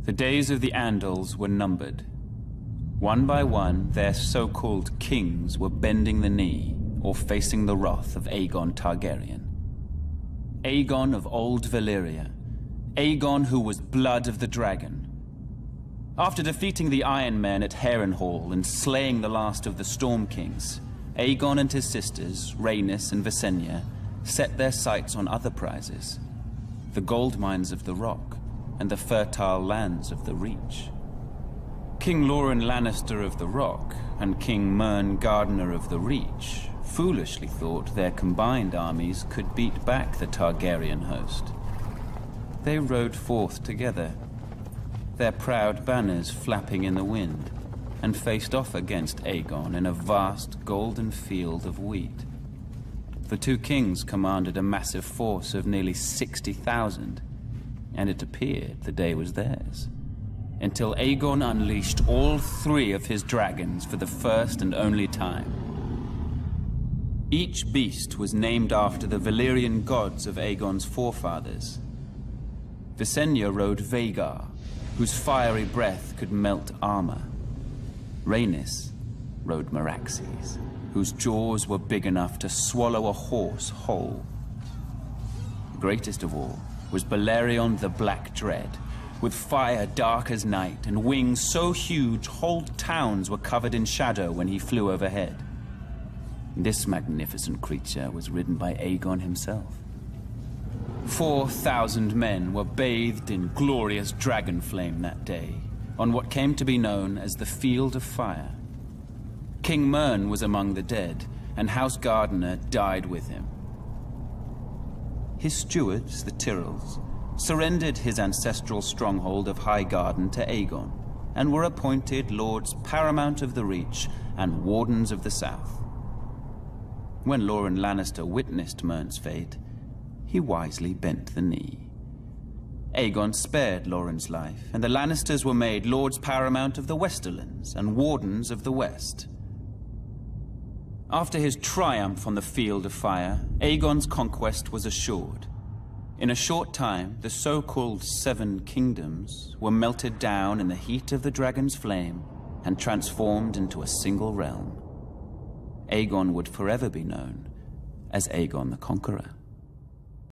The days of the Andals were numbered. One by one, their so-called kings were bending the knee or facing the wrath of Aegon Targaryen. Aegon of old Valyria. Aegon who was blood of the dragon. After defeating the Iron Men at Harrenhal and slaying the last of the Storm Kings, Aegon and his sisters, Rhaenys and Visenya, set their sights on other prizes. The gold mines of the Rock and the fertile lands of the Reach. King Loren Lannister of the Rock and King Mern Gardener of the Reach foolishly thought their combined armies could beat back the Targaryen host. They rode forth together, their proud banners flapping in the wind, and faced off against Aegon in a vast golden field of wheat. The two kings commanded a massive force of nearly 60,000, and it appeared the day was theirs, until Aegon unleashed all three of his dragons for the first and only time. Each beast was named after the Valyrian gods of Aegon's forefathers. Visenya rode Vhagar, whose fiery breath could melt armor. Rhaenys rode Meraxes, whose jaws were big enough to swallow a horse whole. Greatest of all was Balerion the Black Dread, with fire dark as night and wings so huge whole towns were covered in shadow when he flew overhead. This magnificent creature was ridden by Aegon himself. 4,000 men were bathed in glorious dragon flame that day, on what came to be known as the Field of Fire. King Mern was among the dead, and House Gardener died with him. His stewards, the Tyrells, surrendered his ancestral stronghold of Highgarden to Aegon, and were appointed Lords Paramount of the Reach and Wardens of the South. When Loren Lannister witnessed Mern's fate, he wisely bent the knee. Aegon spared Loren's life, and the Lannisters were made Lords Paramount of the Westerlands and Wardens of the West. After his triumph on the Field of Fire, Aegon's conquest was assured. In a short time, the so-called Seven Kingdoms were melted down in the heat of the dragon's flame and transformed into a single realm. Aegon would forever be known as Aegon the Conqueror.